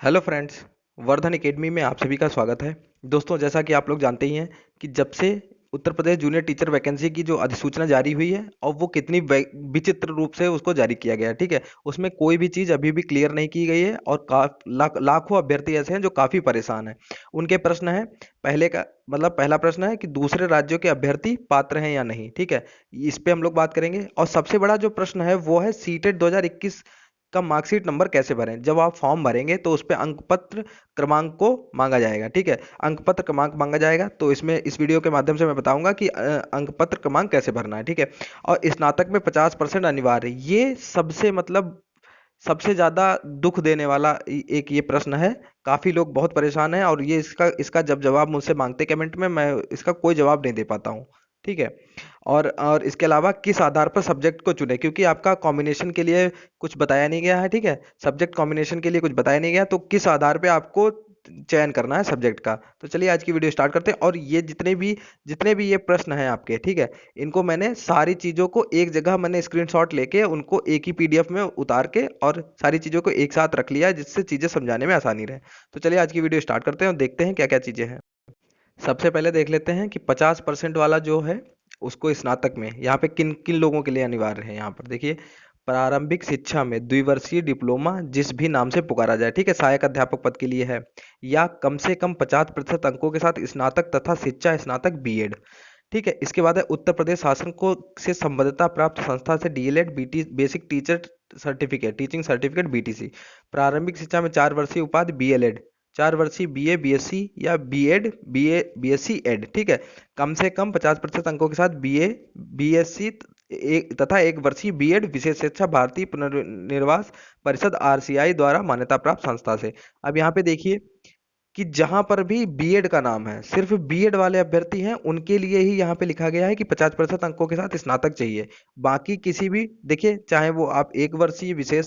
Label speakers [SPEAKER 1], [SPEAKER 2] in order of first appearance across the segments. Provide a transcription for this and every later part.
[SPEAKER 1] Hello friends. Vardhan academy में आप सभी का स्वागत है। दोस्तों, जैसा कि आप लोग जानते ही हैं कि जब से Uttar Pradesh junior teacher vacancy की जो अधिसूचना जारी हुई है और वो कितनी विचित्र रूप से उसको जारी किया गया है, ठीक है। उसमें कोई भी चीज़ अभी भी क्लियर नहीं की गई है और लाखों अभ्यर्थी ऐसे हैं जो काफ़ी परेशान हैं। उनके प्रश्न है, पहले का मतलब पहला प्रश्न है कि दूसरे राज्यों के अभ्यर्थी पात्र हैं या नहीं, ठीक है। इस पे हम लोग बात करेंगे। और सबसे बड़ा जो प्रश्न है वो है सीटेट 2021 का मार्कशीट नंबर कैसे भरें। जब आप फॉर्म भरेंगे तो उस पे अंक पत्र क्रमांक को मांगा जाएगा, ठीक है। अंक पत्र क्रमांक मांगा जाएगा, तो इसमें इस वीडियो के माध्यम से मैं बताऊंगा कि अंक पत्र क्रमांक कैसे भरना है, ठीक है। और स्नातक में 50% अनिवार्य, ये सबसे सबसे ज्यादा दुख देने वाला एक ये प्रश्न है। काफी लोग बहुत परेशान हैं और ये इसका जब जवाब मुझसे मांगते कमेंट में, मैं इसका कोई जवाब नहीं दे पाता हूँ, ठीक है। और इसके अलावा किस आधार पर सब्जेक्ट को चुने, क्योंकि आपका कॉम्बिनेशन के लिए कुछ बताया नहीं गया है, ठीक है। सब्जेक्ट कॉम्बिनेशन के लिए कुछ बताया नहीं गया, तो किस आधार पे आपको चयन करना है सब्जेक्ट का। तो चलिए आज की वीडियो स्टार्ट करते हैं। और ये जितने भी ये प्रश्न हैं आपके, ठीक है, इनको मैंने सारी चीज़ों को एक जगह मैंने स्क्रीनशॉट लेके उनको एक ही पीडीएफ में उतार के और सारी चीज़ों को एक साथ रख लिया है, जिससे चीज़ें समझाने में आसानी रहे। तो चलिए आज की वीडियो स्टार्ट करते हैं और देखते हैं क्या क्या चीज़ें हैं। सबसे पहले देख लेते हैं कि 50% वाला जो है उसको स्नातक में यहाँ पे किन किन लोगों के लिए अनिवार्य है। यहाँ पर देखिए, प्रारंभिक शिक्षा में द्विवर्षीय डिप्लोमा जिस भी नाम से पुकारा जाए, ठीक है, सहायक अध्यापक पद के लिए है, या कम से कम 50% अंकों के साथ स्नातक तथा शिक्षा स्नातक बीएड, ठीक है। इसके बाद है उत्तर प्रदेश शासन को से संबद्धता प्राप्त संस्था से DElEd BT basic teacher certificate teaching certificate BTC. प्रारंभिक शिक्षा में 4 वर्षीय उपाधि बीएलएड, 4 वर्षीय बीए बीएससी या बीएड बीए बीएससी एड, ठीक है। कम से कम 50% अंकों के साथ बीए बीएससी एक तथा 1 वर्षीय बीएड विशेष शिक्षा भारतीय पुनर्निर्वास परिषद आरसीआई द्वारा मान्यता प्राप्त संस्था से। अब यहाँ पे देखिए कि जहां पर भी बीएड का नाम है, सिर्फ बीएड वाले अभ्यर्थी हैं, उनके लिए ही यहाँ पे लिखा गया है कि 50% अंकों के साथ स्नातक चाहिए। बाकी किसी भी, देखिए, चाहे वो आप 1 वर्षीय विशेष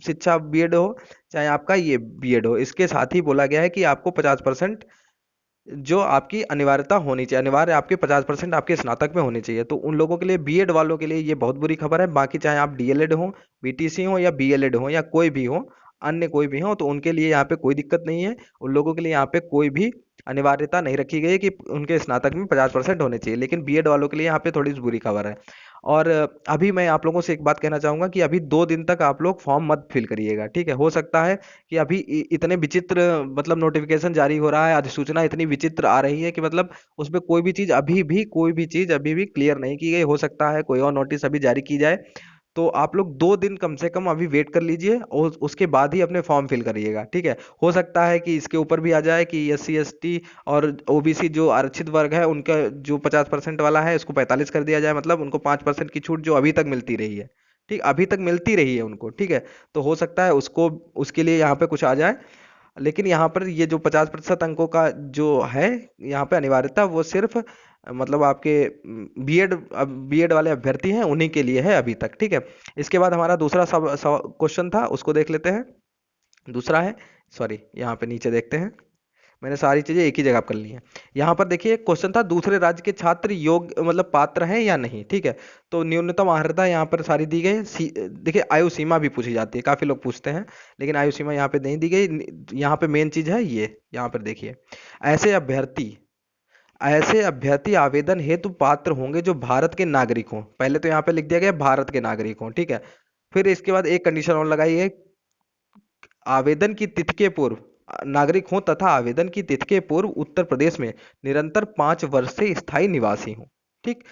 [SPEAKER 1] शिक्षा बीएड हो, चाहे आपका ये बीएड हो, इसके साथ ही बोला गया है कि आपको 50% जो आपकी अनिवार्यता होनी चाहिए, अनिवार्य आपके 50% आपके स्नातक में होने चाहिए। तो उन लोगों के लिए, बीएड वालों के लिए ये बहुत बुरी खबर है। बाकी चाहे आप डीएलएड हो, बीटीसी हो या बीएलएड हो या कोई भी हो, अन्य कोई भी हो, तो उनके लिए यहाँ पे कोई दिक्कत नहीं है। उन लोगों के लिए यहाँ पे कोई भी अनिवार्यता नहीं रखी गई है कि उनके स्नातक में 50% होने चाहिए। लेकिन बीएड वालों के लिए यहाँ पे थोड़ी सी बुरी खबर है। और अभी मैं आप लोगों से एक बात कहना चाहूंगा कि अभी 2 दिन तक आप लोग फॉर्म मत फिल करिएगा, ठीक है। हो सकता है कि अभी इतने विचित्र नोटिफिकेशन जारी हो रहा है, अधिसूचना इतनी विचित्र आ रही है कि उसमें कोई भी चीज अभी भी क्लियर नहीं की गई। हो सकता है कोई और नोटिस अभी जारी की जाए। तो आप लोग 2 दिन कम से कम अभी वेट कर लीजिए और उसके बाद ही अपने फॉर्म फिल करिएगा, ठीक है। हो सकता है कि इसके ऊपर भी आ जाए कि एससी एसटी और ओबीसी जो आरक्षित वर्ग है, उनका जो 50% वाला है उसको 45 कर दिया जाए, मतलब उनको 5% की छूट जो अभी तक मिलती रही है, ठीक, अभी तक मिलती रही है उनको, ठीक है। तो हो सकता है उसको उसके लिए यहाँ पे कुछ आ जाए। लेकिन यहाँ पर ये जो 50% अंकों का जो है यहाँ पे अनिवार्यता, वो सिर्फ आपके बीएड वाले अभ्यर्थी हैं, उन्हीं के लिए है अभी तक, ठीक है। इसके बाद हमारा दूसरा सब क्वेश्चन था, उसको देख लेते हैं। दूसरा है, सॉरी, यहाँ पे नीचे देखते हैं। मैंने सारी चीजें एक ही जगह कर ली हैं। यहाँ पर देखिए, क्वेश्चन था दूसरे राज्य के छात्र योग्य पात्र हैं या नहीं, ठीक है। तो न्यूनतम अर्हता यहाँ पर सारी दी गई। देखिए, आयु सीमा भी पूछी जाती है, काफी लोग पूछते हैं, लेकिन आयु सीमा यहाँ पे नहीं दी गई। यहाँ पे मेन चीज है ये, यहाँ पर देखिए, ऐसे अभ्यर्थी ऐसे अभ्यर्थी आवेदन हेतु पात्र होंगे जो भारत के नागरिक हों। पहले तो यहाँ पे लिख दिया गया भारत के नागरिक हों, ठीक है। फिर इसके बाद एक कंडीशन और लगाई है, आवेदन की तिथि के पूर्व नागरिक हों तथा आवेदन की तिथि के पूर्व उत्तर प्रदेश में निरंतर 5 वर्ष से स्थायी निवासी हों, ठीक।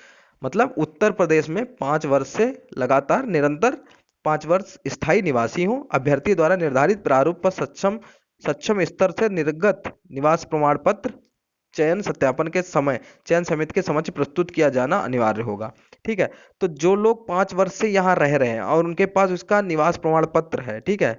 [SPEAKER 1] उत्तर प्रदेश में 5 वर्ष से लगातार निरंतर 5 वर्ष स्थायी निवासी हों। अभ्यर्थी द्वारा निर्धारित प्रारूप पर सक्षम सक्षम स्तर से निर्गत निवास प्रमाण पत्र चयन सत्यापन के समय चयन समिति के समक्ष प्रस्तुत किया जाना अनिवार्य होगा, ठीक है। तो जो लोग 5 वर्ष से यहाँ रह रहे हैं और उनके पास उसका निवास प्रमाण पत्र है, ठीक है,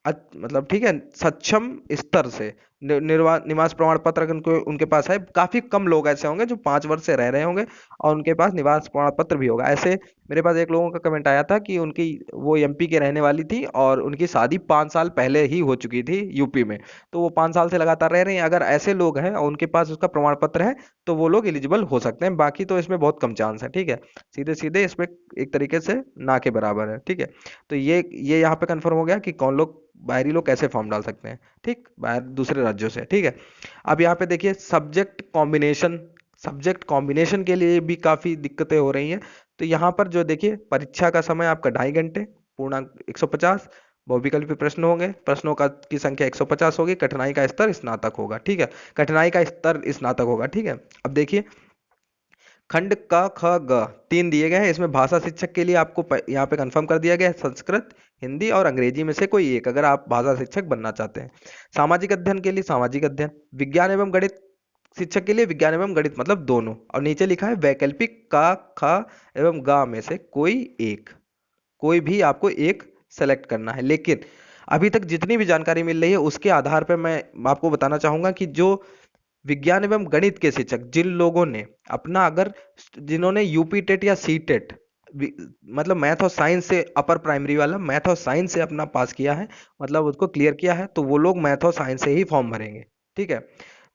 [SPEAKER 1] ठीक है, सक्षम स्तर से, निवास प्रमाण पत्र अगर उनके पास है, काफी कम लोग ऐसे होंगे जो 5 वर्ष से रह रहे होंगे और उनके पास निवास प्रमाण पत्र भी होगा। ऐसे मेरे पास एक लोगों का कमेंट आया था कि उनकी, वो एमपी के रहने वाली थी और उनकी शादी 5 साल पहले ही हो चुकी थी यूपी में, तो वो 5 साल से लगातार रह रही हैं। अगर ऐसे लोग हैं और उनके पास उसका प्रमाण पत्र है तो वो लोग एलिजिबल हो सकते हैं, बाकी तो इसमें बहुत कम चांस है। ठीक है, सीधे सीधे इसमें एक तरीके से ना के बराबर है। ठीक है, तो ये यहाँ पे कंफर्म हो गया कि कौन लोग, बाहरी लोग कैसे फॉर्म डाल सकते हैं, ठीक, बाहर दूसरे राज्यों से। ठीक है, अब यहाँ पे देखिए सब्जेक्ट कॉम्बिनेशन के लिए भी काफी दिक्कतें हो रही हैं। तो यहाँ पर जो देखिए, परीक्षा का समय आपका 2.5 घंटे, पूर्णांक 150, बहुविकल्पी प्रश्न होंगे, प्रश्नों का की संख्या 150 होगी, कठिनाई का स्तर स्नातक होगा। ठीक है, कठिनाई का स्तर स्नातक होगा। ठीक है, अब देखिए, खंड क ख ग 3 दिए गए हैं, इसमें भाषा शिक्षक के लिए आपको यहाँ पे कंफर्म कर दिया गया है संस्कृत, हिंदी और अंग्रेजी में से कोई एक, अगर आप भाषा शिक्षक बनना चाहते हैं। सामाजिक अध्ययन के लिए सामाजिक अध्ययन, विज्ञान एवं गणित शिक्षक के लिए विज्ञान एवं गणित, मतलब दोनों। और नीचे लिखा है वैकल्पिक का ख एवं ग में से कोई एक, कोई भी आपको एक सेलेक्ट करना है। लेकिन अभी तक जितनी भी जानकारी मिल रही है उसके आधार पर मैं आपको बताना चाहूंगा कि जो विज्ञान एवं गणित के शिक्षक, जिन लोगों ने अपना, अगर जिन्होंने यूपी टेट या सी टेट, मतलब मैथ और साइंस से, अपर प्राइमरी वाला मैथ और साइंस से अपना पास किया है, मतलब उसको क्लियर किया है, तो वो लोग मैथ और साइंस से ही फॉर्म भरेंगे। ठीक है,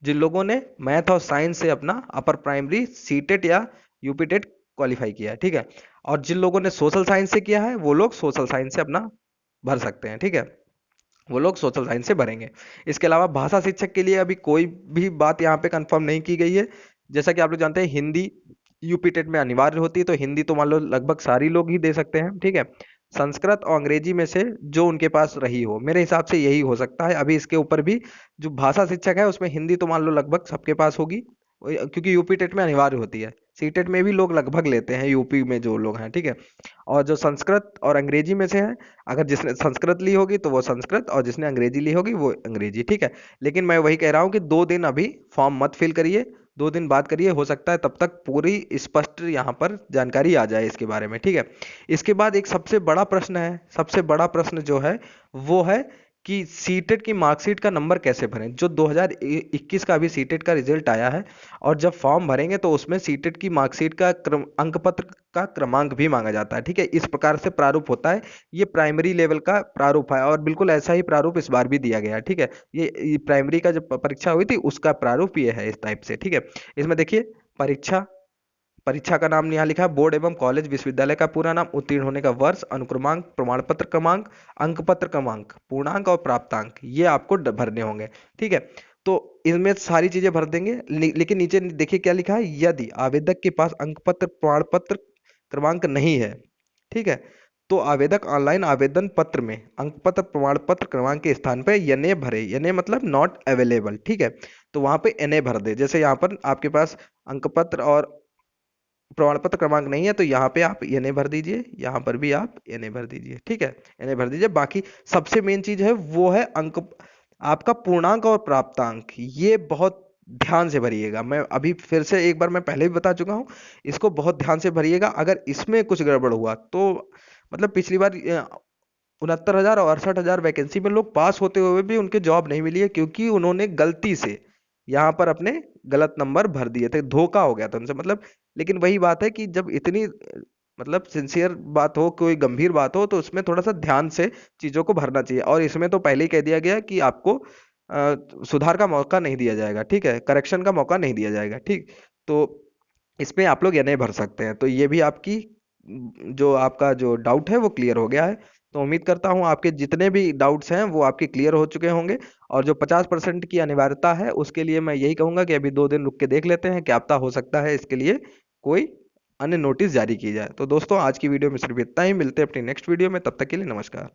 [SPEAKER 1] जिन लोगों ने मैथ और साइंस से अपना अपर प्राइमरी, सी टेट या यूपी टेट क्वालिफाई किया है। ठीक है, और जिन लोगों ने सोशल साइंस से किया है वो लोग सोशल साइंस से अपना भर सकते हैं। ठीक है, वो लोग सोशल साइंस से भरेंगे। इसके अलावा भाषा शिक्षक के लिए अभी कोई भी बात यहाँ पे कंफर्म नहीं की गई है। जैसा कि आप लोग जानते हैं, हिंदी यूपी टेट में अनिवार्य होती है, तो हिंदी तो मान लो लगभग सारी लोग ही दे सकते हैं। ठीक है, संस्कृत और अंग्रेजी में से जो उनके पास रही हो, मेरे हिसाब से यही हो सकता है। अभी इसके ऊपर भी जो भाषा शिक्षक है उसमें हिंदी तो मान लो लगभग सबके पास होगी, क्योंकि यूपी टेट में अनिवार्य होती है। सी टेट में भी लोग लगभग लेते हैं यूपी में जो लोग हैं। ठीक है, और जो संस्कृत और अंग्रेजी में से है, अगर जिसने संस्कृत ली होगी तो वो संस्कृत, और जिसने अंग्रेजी ली होगी वो अंग्रेजी। ठीक है, लेकिन मैं वही कह रहा हूँ कि 2 दिन अभी फॉर्म मत फिल करिए, 2 दिन बाद करिए, हो सकता है तब तक पूरी स्पष्ट यहाँ पर जानकारी आ जाए इसके बारे में। ठीक है, इसके बाद एक सबसे बड़ा प्रश्न है, सबसे बड़ा प्रश्न जो है वो है कि सीटेट की मार्कशीट का नंबर कैसे भरें। जो 2021 का अभी सीटेट का रिजल्ट आया है, और जब फॉर्म भरेंगे तो उसमें सीटेट की मार्कशीट का अंक पत्र का क्रमांक भी मांगा जाता है। ठीक है, इस प्रकार से प्रारूप होता है, ये प्राइमरी लेवल का प्रारूप है, और बिल्कुल ऐसा ही प्रारूप इस बार भी दिया गया है। ठीक है, ये प्राइमरी का जब परीक्षा हुई थी उसका प्रारूप ये है, इस टाइप से। ठीक है, इसमें देखिए, परीक्षा परीक्षा का नाम यहाँ लिखा है, बोर्ड एवं कॉलेज विश्वविद्यालय का पूरा नाम, उत्तीर्ण होने का वर्ष, अनुक्रमांक, प्रमाण पत्र क्रमांक, अंक पत्र क्रमांक, पूर्णांक और प्राप्तांक, ये आपको भरने होंगे। ठीक है, तो इसमें सारी चीजें भर देंगे। लेकिन नीचे देखिए क्या लिखा है, यदि आवेदक के पास अंक पत्र प्रमाण पत्र क्रमांक नहीं है, ठीक है, तो आवेदक ऑनलाइन आवेदन पत्र में अंक पत्र प्रमाण पत्र क्रमांक के स्थान पर यने भरे, यने मतलब नॉट अवेलेबल। ठीक है, तो वहां पे एनए भर दे। जैसे यहाँ पर आपके पास अंक पत्र और प्रमाण पत्र क्रमांक नहीं है तो यहाँ पे आप एनए भर दीजिए, यहाँ पर भी आप एनए भर दीजिए। ठीक है, एनए भर दीजिए। बाकी सबसे मेन चीज है वो है अंक, आपका पूर्णांक और प्राप्तांक, ये बहुत ध्यान से भरिएगा। मैं अभी फिर से एक बार, मैं पहले भी बता चुका हूँ, इसको बहुत ध्यान से भरिएगा। अगर इसमें कुछ गड़बड़ हुआ तो, मतलब पिछली बार 69,000 और 68,000 वैकेंसी में लोग पास होते हुए भी उनके जॉब नहीं मिली है, क्योंकि उन्होंने गलती से यहाँ पर अपने गलत नंबर भर दिए थे, धोखा हो गया था उनसे, मतलब। लेकिन वही बात है कि जब इतनी मतलब सिंसियर बात हो, कोई गंभीर बात हो, तो उसमें थोड़ा सा ध्यान से चीजों को भरना चाहिए। और इसमें तो पहले ही कह दिया गया कि आपको सुधार का मौका नहीं दिया जाएगा। ठीक है, करेक्शन का मौका नहीं दिया जाएगा। ठीक, तो इसमें आप लोग या नहीं भर सकते हैं। तो ये भी आपकी, जो आपका जो डाउट है वो क्लियर हो गया है। तो उम्मीद करता हूँ आपके जितने भी डाउट्स हैं वो आपके क्लियर हो चुके होंगे। और जो 50% की अनिवार्यता है उसके लिए मैं यही कहूंगा कि अभी 2 दिन रुक के देख लेते हैं, क्या पता हो सकता है इसके लिए कोई अन्य नोटिस जारी की जाए। तो दोस्तों, आज की वीडियो में सिर्फ इतना ही, मिलते हैं अपनी नेक्स्ट वीडियो में, तब तक के लिए नमस्कार।